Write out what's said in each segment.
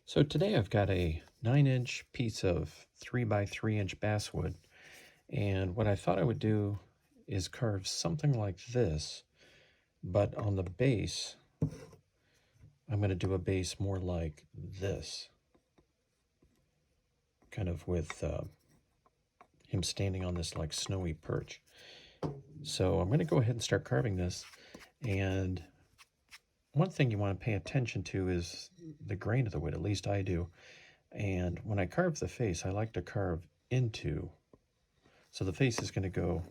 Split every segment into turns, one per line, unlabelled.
So today I've got a 9-inch piece of 3 by 3 inch basswood, and what I thought I would do is carve something like this, but on the base I'm going to do a base more like this, kind of with him standing on this like snowy perch. So I'm going to go ahead and start carving this, and one thing you want to pay attention to is the grain of the wood, at least I do. And when I carve the face, I like to carve into. So the face is going to go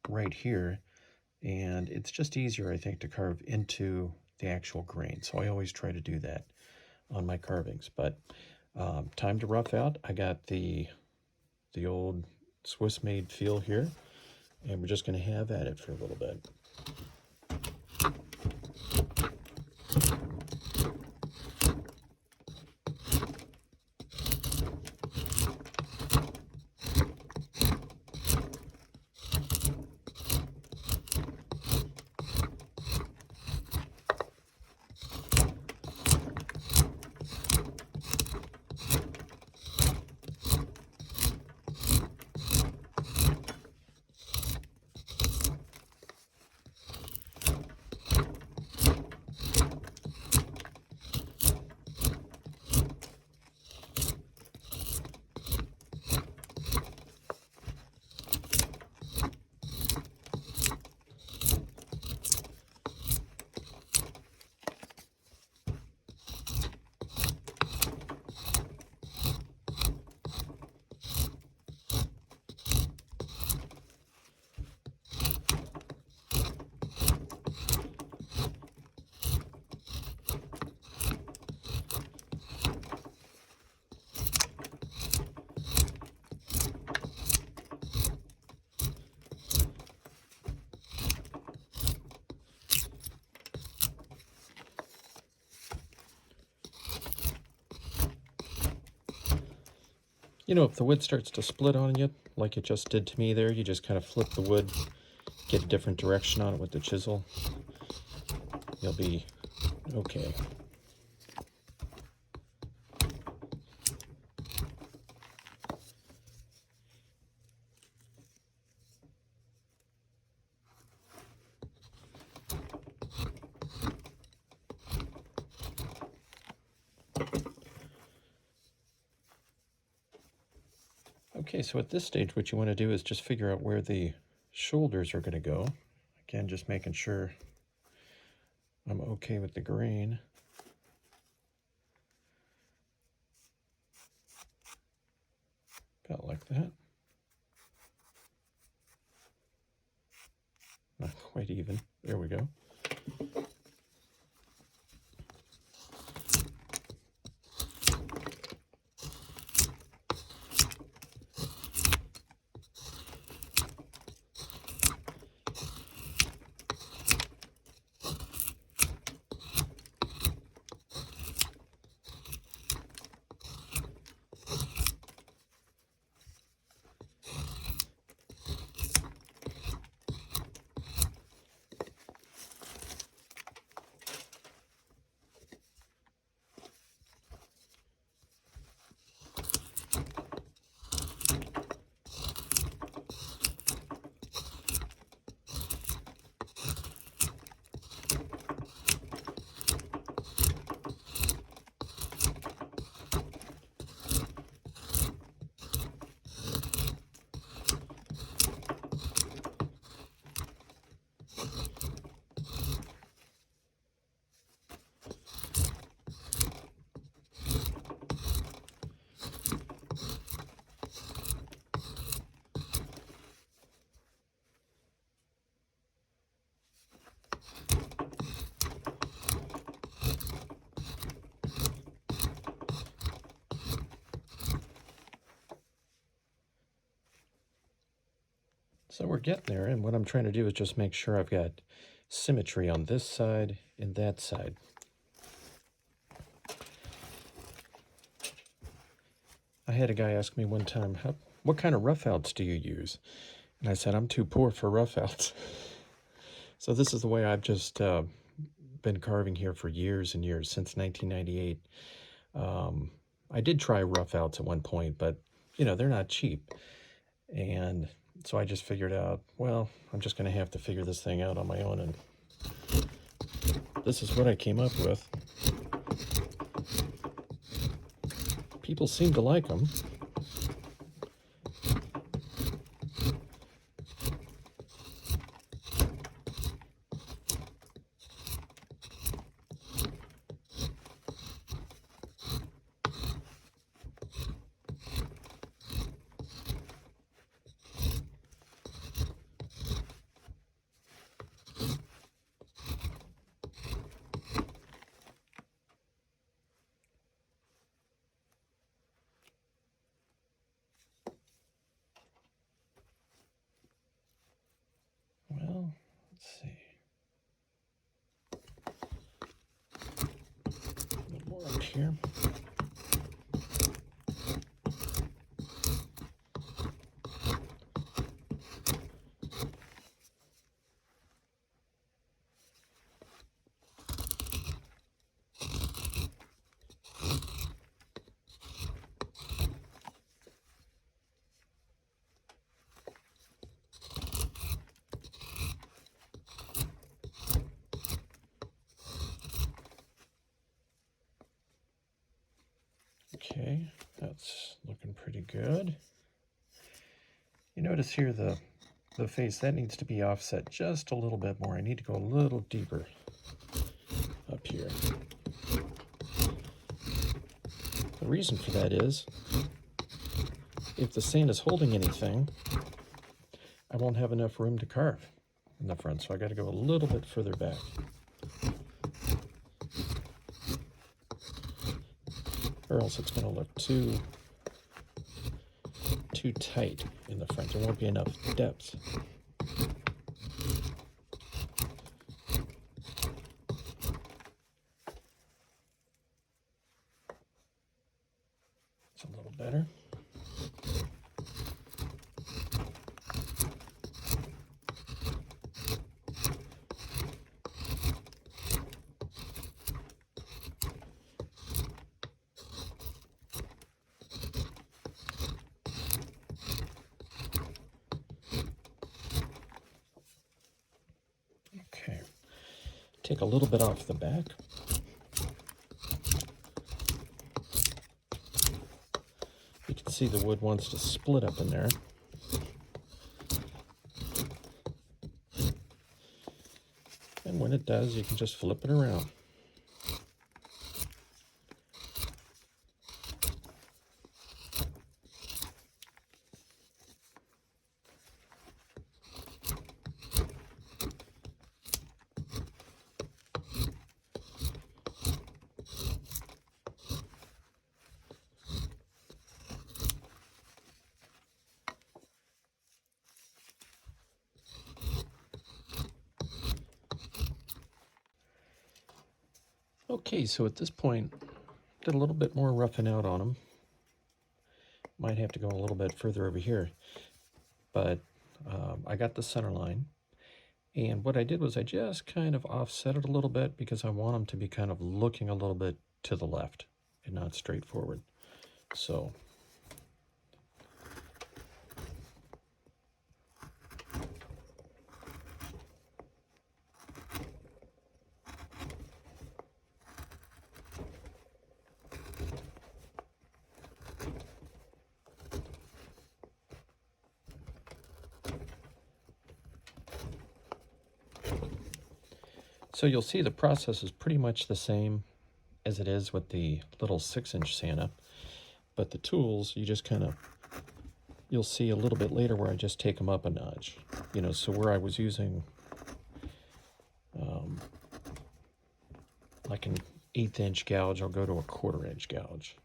right here, and it's just easier, I think, to carve into the actual grain. So I always try to do that on my carvings. But time to rough out. I got the old Swiss-made feel here, and we're just going to have at it for a little bit. You know, if the wood starts to split on you, like it just did to me there, you just kind of flip the wood, get a different direction on it with the chisel. You'll be okay. Okay, so at this stage, what you want to do is just figure out where the shoulders are going to go. Again, just making sure I'm okay with the grain. About like that. Not quite even. There we go. So we're getting there, and what I'm trying to do is just make sure I've got symmetry on this side and that side. I had a guy ask me one time, what kind of roughouts do you use? And I said, I'm too poor for roughouts. So this is the way I've just been carving here for years and years, since 1998. I did try rough outs at one point, but you know, they're not cheap. And so I just figured out, well, I'm just going to have to figure this thing out on my own. And this is what I came up with. People seem to like them. Well, let's see. A little more up here. Okay, that's looking pretty good. You notice here the face, that needs to be offset just a little bit more. I need to go a little deeper up here. The reason for that is, if the sand is holding anything, I won't have enough room to carve in the front, so I got to go a little bit further back. Or else it's going to look too tight in the front. There won't be enough depth. It's a little better. Okay, take a little bit off the back. You can see the wood wants to split up in there. And when it does, you can just flip it around. Okay, so at this point, did a little bit more roughing out on them. Might have to go a little bit further over here, but I got the center line. And what I did was I just kind of offset it a little bit because I want them to be kind of looking a little bit to the left and not straight forward. So you'll see the process is pretty much the same as it is with the little 6-inch Santa, but the tools, you just kind of, you'll see a little bit later where I just take them up a notch. You know, so where I was using like an 1/8-inch gouge, I'll go to a 1/4-inch gouge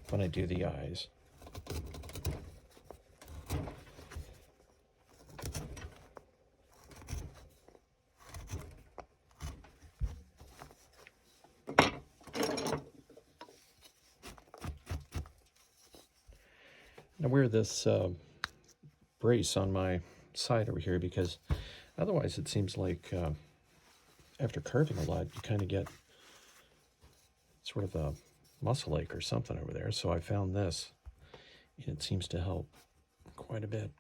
when I do the eyes. I wear this brace on my side over here because otherwise it seems like after carving a lot, you kind of get, sort of a muscle ache or something over there. So I found this, and it seems to help quite a bit.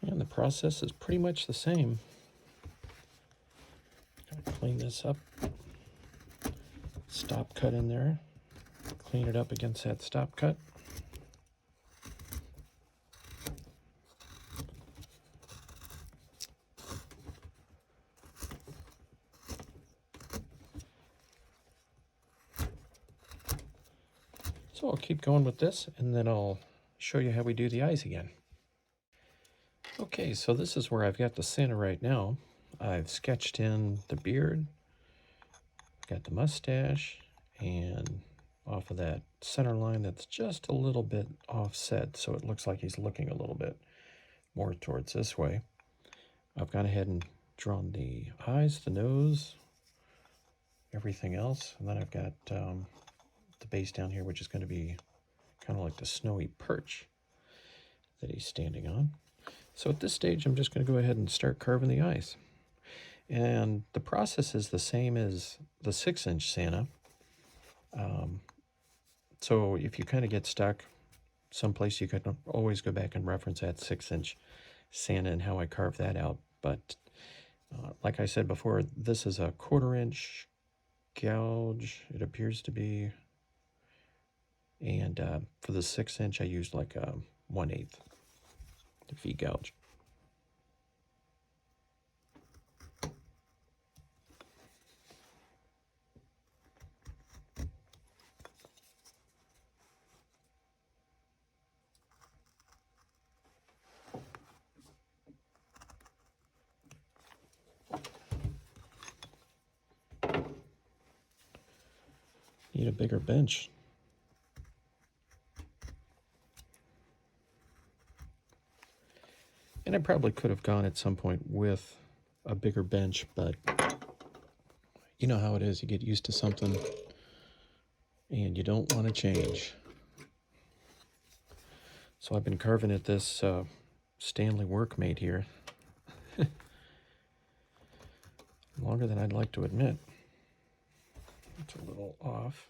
And the process is pretty much the same. Gotta clean this up. Stop cut in there. Clean it up against that stop cut. So I'll keep going with this, and then I'll show you how we do the eyes again. Okay, so this is where I've got the Santa right now. I've sketched in the beard, got the mustache, and off of that center line that's just a little bit offset, so it looks like he's looking a little bit more towards this way. I've gone ahead and drawn the eyes, the nose, everything else, and then I've got the base down here, which is going to be kind of like the snowy perch that he's standing on. So at this stage, I'm just going to go ahead and start carving the eyes. And the process is the same as the 6-inch Santa. So if you kind of get stuck someplace, you can always go back and reference that 6-inch Santa and how I carved that out. But like I said before, this is a 1/4-inch gouge, it appears to be. And for the 6-inch, I used like a 1/8 V gouge. Need a bigger bench. And I probably could have gone at some point with a bigger bench, but you know how it is. You get used to something and you don't want to change. So I've been carving at this Stanley Workmate here longer than I'd like to admit. It's a little off.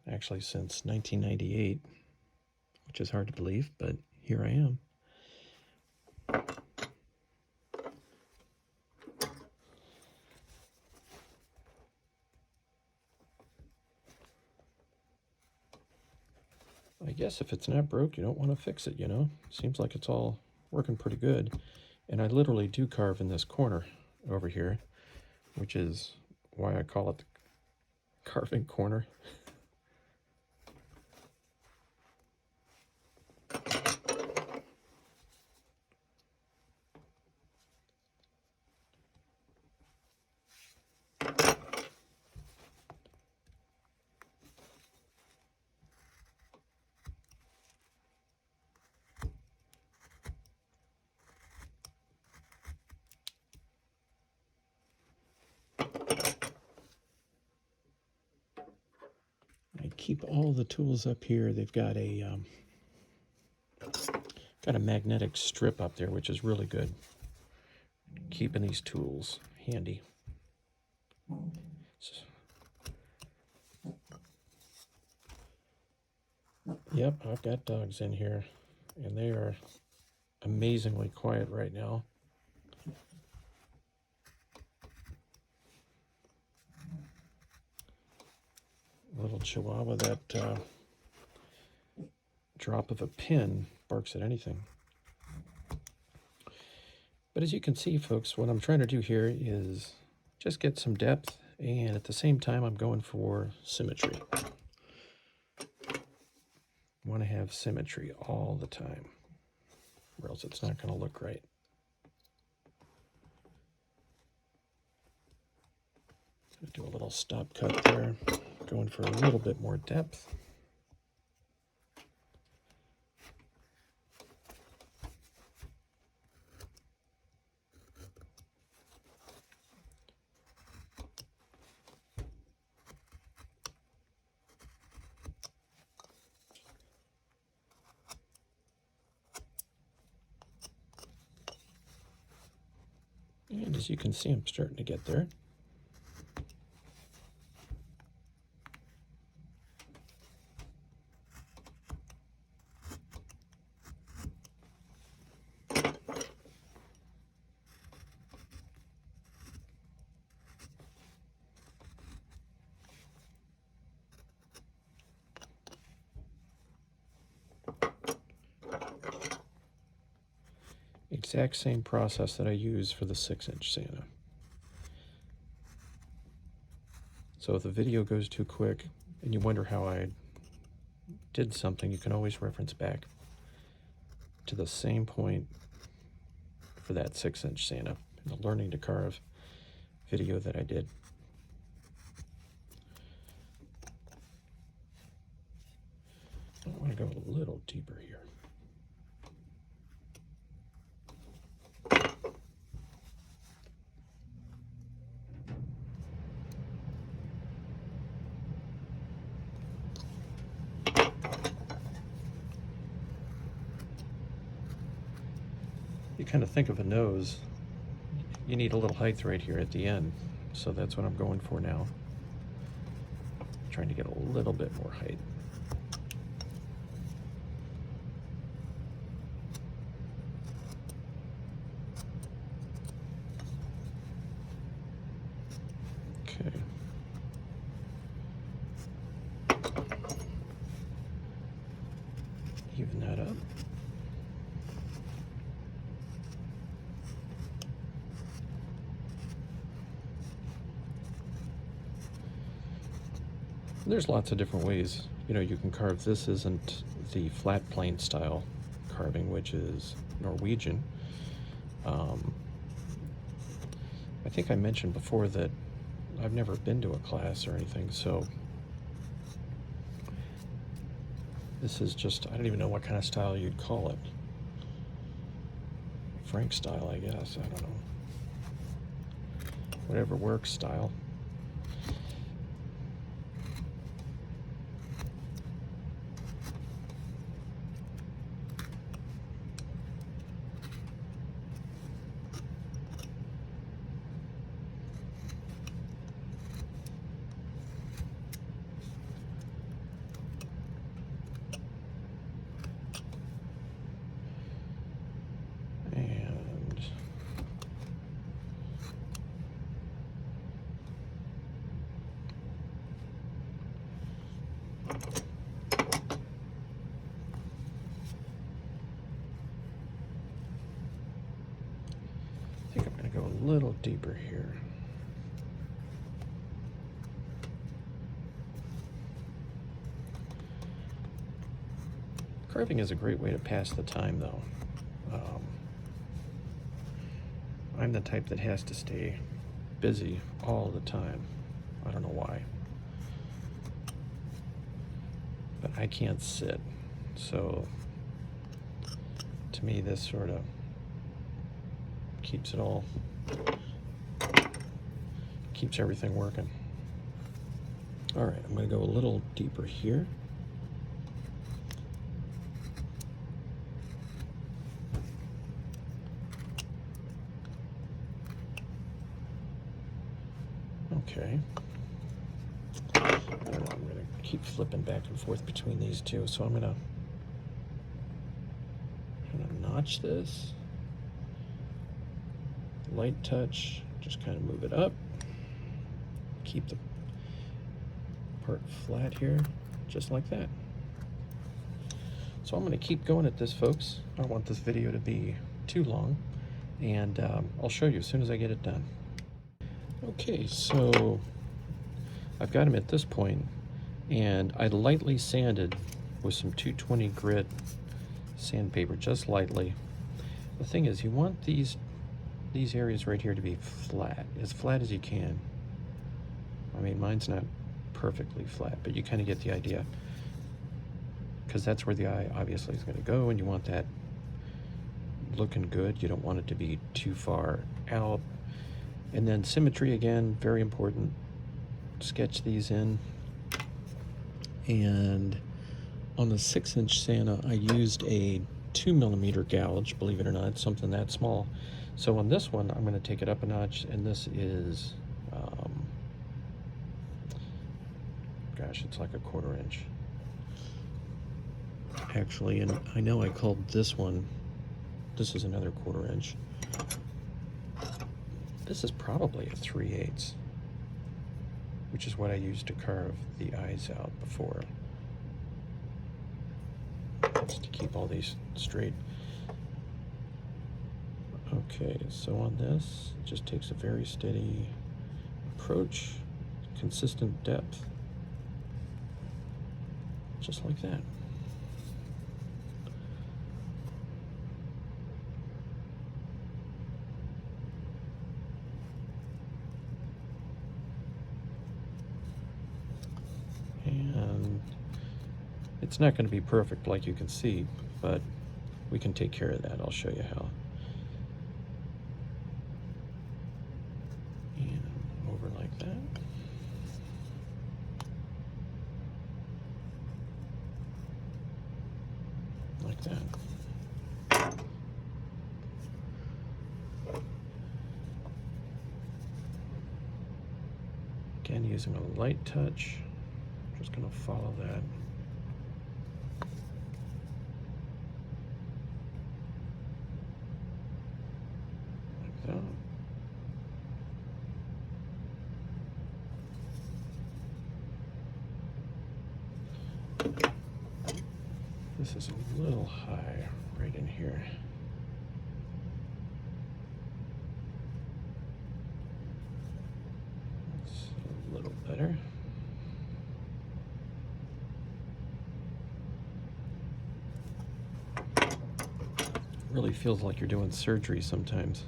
Actually, since 1998, which is hard to believe, but here I am. I guess if it's not broke, you don't want to fix it, you know? Seems like it's all working pretty good. And I literally do carve in this corner over here, which is why I call it the carving corner. Keep all the tools up here. They've got a magnetic strip up there, which is really good. Keeping these tools handy. Yep, I've got dogs in here, and they are amazingly quiet right now. Little Chihuahua that drop of a pin barks at anything. But as you can see, folks, what I'm trying to do here is just get some depth, and at the same time I'm going for symmetry. Want to have symmetry all the time, or else it's not going to look right. Do a little stop cut there, going for a little bit more depth. And as you can see, I'm starting to get there. Exact same process that I use for the 6-inch Santa. So if the video goes too quick and you wonder how I did something, you can always reference back to the same point for that 6-inch Santa, the learning to carve video that I did. I want to go a little deeper here. You kind of think of a nose, you need a little height right here at the end. So that's what I'm going for now. Trying to get a little bit more height. Okay. Even that up. There's lots of different ways, you know, you can carve. This isn't the flat plane style carving, which is Norwegian. I think I mentioned before that I've never been to a class or anything, so this is just, I don't even know what kind of style you'd call it. Frank style, I guess, I don't know. Whatever works style. I think I'm going to go a little deeper here. Carving is a great way to pass the time, though. I'm the type that has to stay busy all the time. I don't know why. But I can't sit. So, to me, this sort of keeps it all, keeps everything working. All right, I'm going to go a little deeper here. Okay. I don't know, I'm going to keep flipping back and forth between these two, so I'm going to notch this. Light touch, just kind of move it up. Keep the part flat here, just like that. So I'm going to keep going at this, folks. I don't want this video to be too long, and I'll show you as soon as I get it done. Okay, so I've got them at this point, and I lightly sanded with some 220 grit sandpaper, just lightly. The thing is, you want these areas right here to be flat as you can. I mean, mine's not perfectly flat, but you kind of get the idea, because that's where the eye obviously is going to go, and you want that looking good. You don't want it to be too far out. And then symmetry, again, very important. Sketch these in. And on the 6-inch Santa, I used a 2mm gouge, believe it or not, something that small. So on this one, I'm going to take it up a notch, and this is, gosh, it's like a 1/4 inch. Actually, and I know I called this one, this is another 1/4 inch. This is probably a 3/8, which is what I used to carve the eyes out before, just to keep all these straight. Okay, so on this, it just takes a very steady approach, consistent depth, just like that. And it's not going to be perfect, like you can see, but we can take care of that. I'll show you how. And over like that. Like that. Again, using a light touch. Just going to follow that. Like that. This is a little high right in here. That's a little better. Really feels like you're doing surgery sometimes.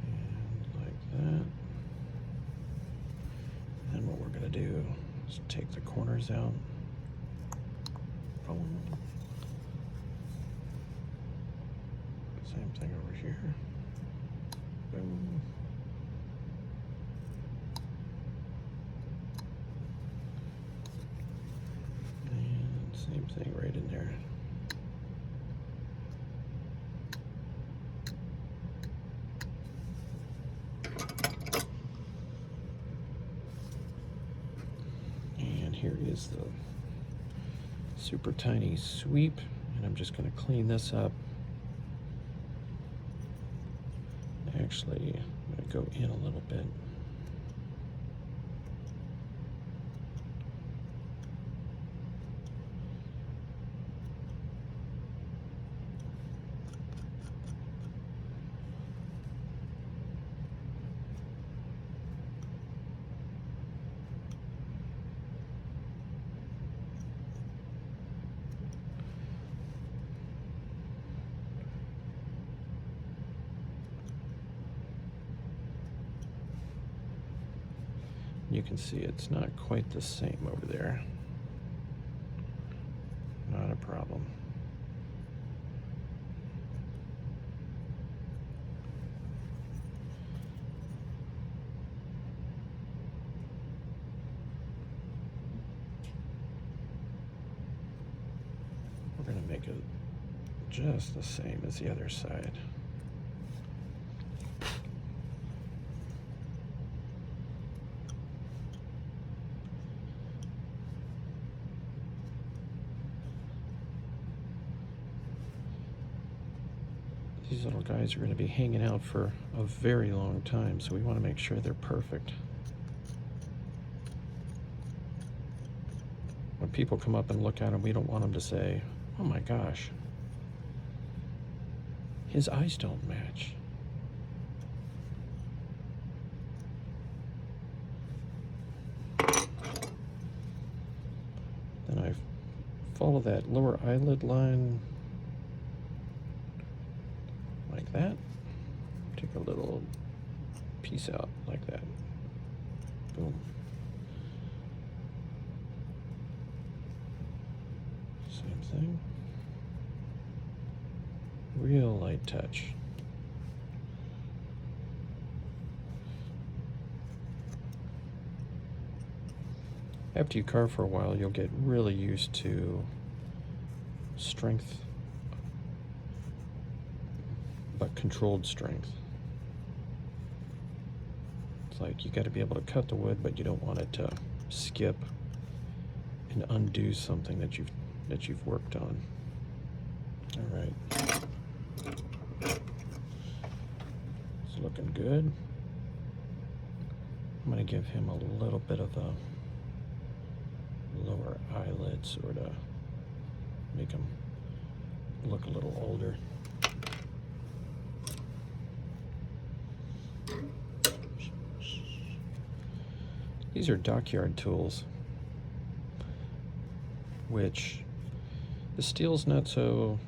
And like that. And what we're going to do is take the corners out. Boom. Same thing over here. Boom. Same thing right in there. And here is the super tiny sweep, and I'm just going to clean this up. Actually, I'm going to go in a little bit. You can see it's not quite the same over there. Not a problem. We're going to make it just the same as the other side. These little guys are going to be hanging out for a very long time, so we want to make sure they're perfect. When people come up and look at them, we don't want them to say, "Oh my gosh, his eyes don't match." Then I follow that lower eyelid line like that. Take a little piece out like that. Boom. Same thing. Real light touch. After you carve for a while, you'll get really used to strength, but controlled strength. It's like you got to be able to cut the wood, but you don't want it to skip and undo something that you've worked on. All right, it's looking good. I'm going to give him a little bit of a lower eyelid, sort of make him look a little older. These are dockyard tools, which the steel's not so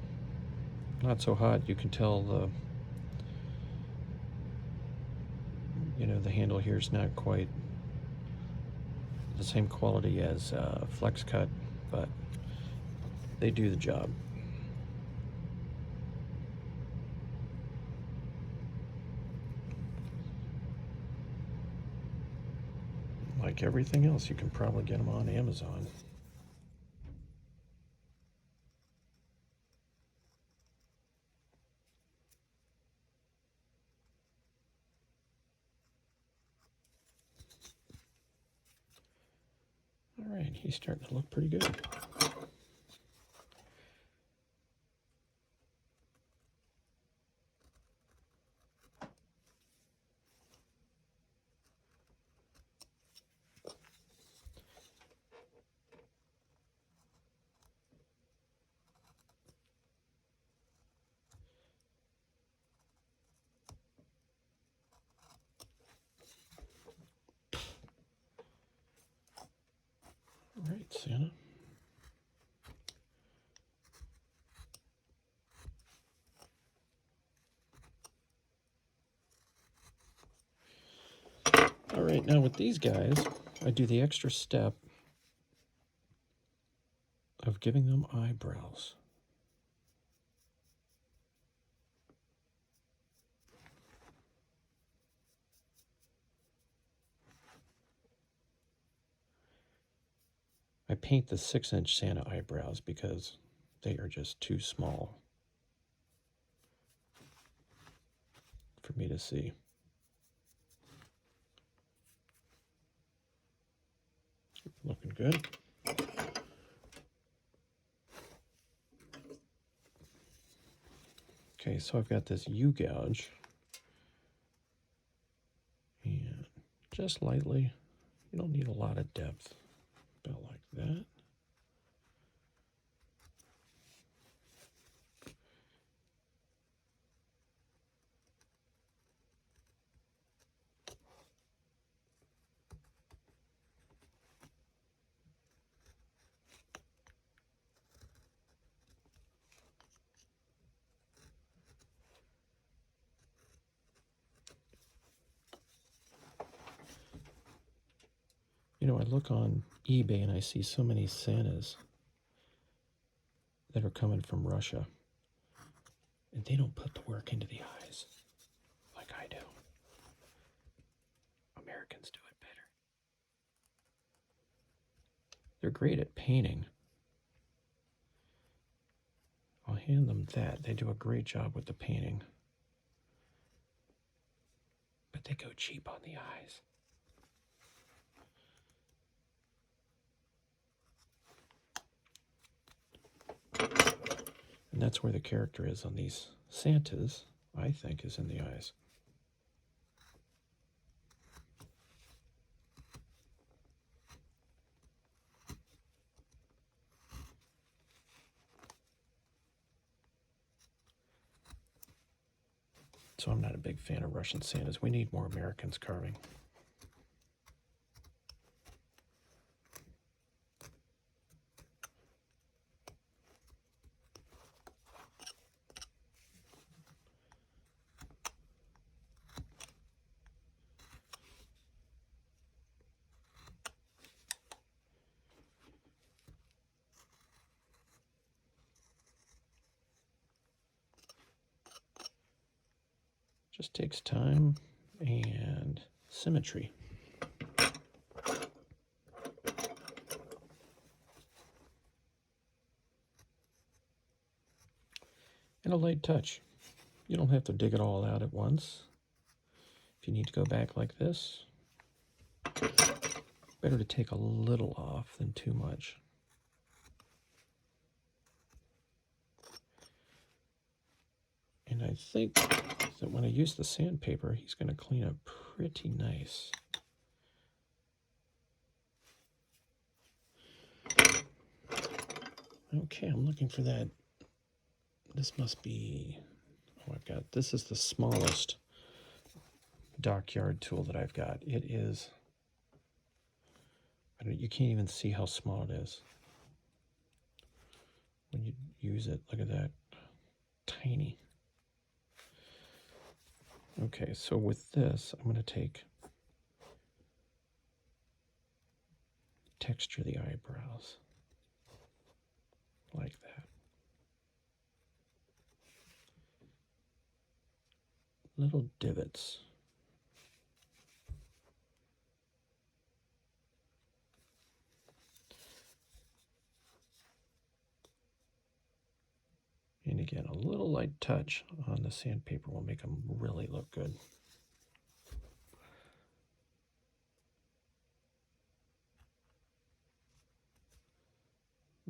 hot. You can tell the handle here is not quite the same quality as Flexcut, but they do the job. Like everything else, you can probably get them on Amazon. All right, he's starting to look pretty good. All right, Santa. All right, now with these guys, I do the extra step of giving them eyebrows. I paint the 6-inch Santa eyebrows because they are just too small for me to see. Looking good. Okay, so I've got this U-gouge, and just lightly, you don't need a lot of depth, about like that. I look on eBay and I see so many Santas that are coming from Russia, and they don't put the work into the eyes like I do. Americans do it better. They're great at painting. I'll hand them that. They do a great job with the painting. But they go cheap on the eyes. And that's where the character is on these Santas, I think, is in the eyes. So I'm not a big fan of Russian Santas. We need more Americans carving. Just takes time and symmetry. and a light touch. You don't have to dig it all out at once. If you need to go back like this, better to take a little off than too much. And I think that when I use the sandpaper, he's going to clean up pretty nice. Okay, I'm looking for that. This must be, oh, I've got, this is the smallest dockyard tool that I've got. It is, you can't even see how small it is when you use it. Look at that, tiny. Okay, so with this, I'm going to texture the eyebrows like that. Little divots. And again, a little light touch on the sandpaper will make them really look good.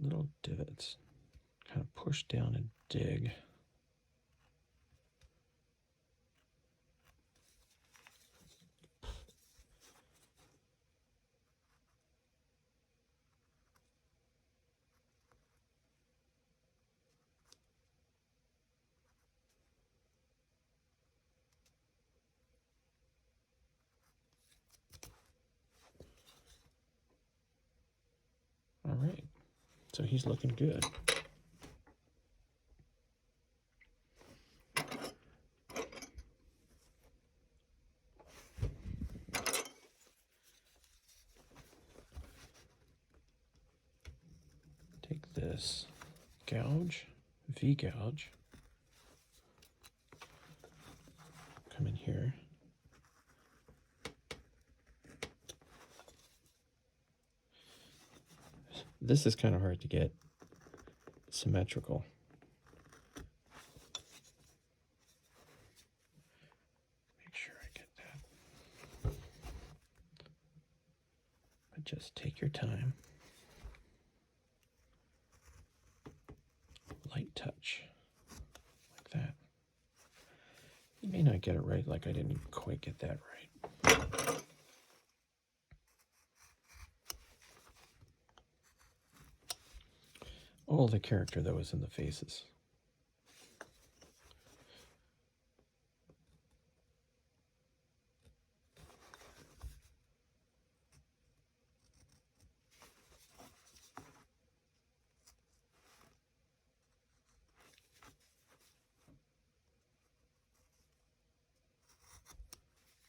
Little divots. Kind of push down and dig. All right, so he's looking good. Take this gouge, V-gouge, come in here. This is kind of hard to get symmetrical. Make sure I get that. But just take your time. Light touch, like that. You may not get it right, like I didn't quite get that right. All the character that was in the faces.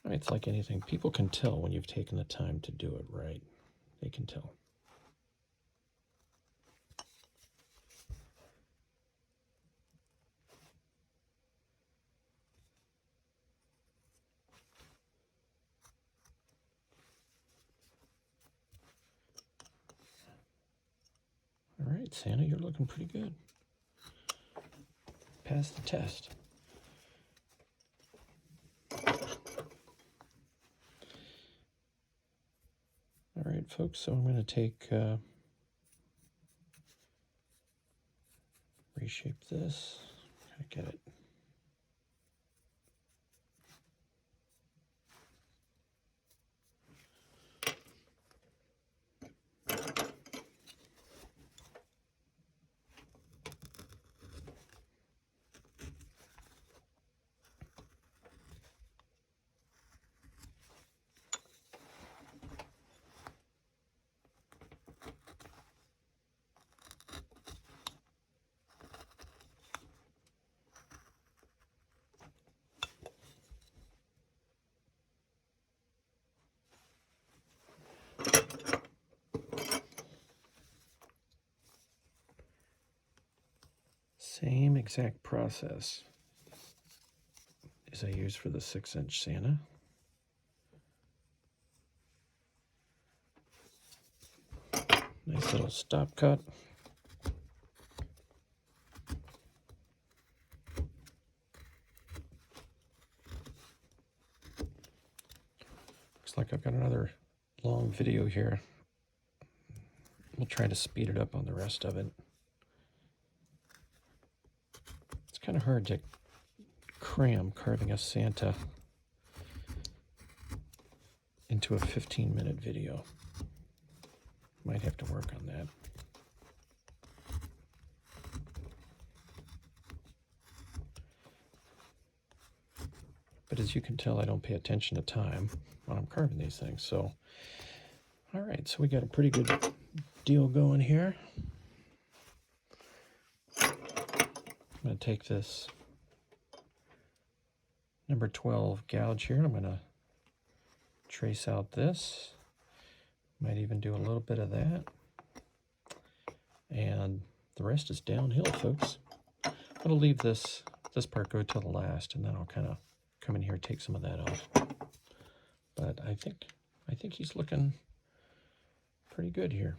It's like anything. People can tell when you've taken the time to do it right. They can tell. All right, Santa, you're looking pretty good. Pass the test. All right, folks, so I'm going to take, reshape this, kind of get it. Same exact process as I used for the 6-inch Santa. Nice little stop cut. like I've got another long video here. We'll try to speed it up on the rest of it. It's kind of hard to cram carving a Santa into a 15-minute video. Might have to work on that. But as you can tell, I don't pay attention to time when I'm carving these things. So, all right, so we got a pretty good deal going here. I'm going to take this number 12 gouge here, and I'm going to trace out this. Might even do a little bit of that. And the rest is downhill, folks. I'm going to leave this part go till the last, and then I'll kind of come in here and take some of that off. But I think he's looking pretty good here.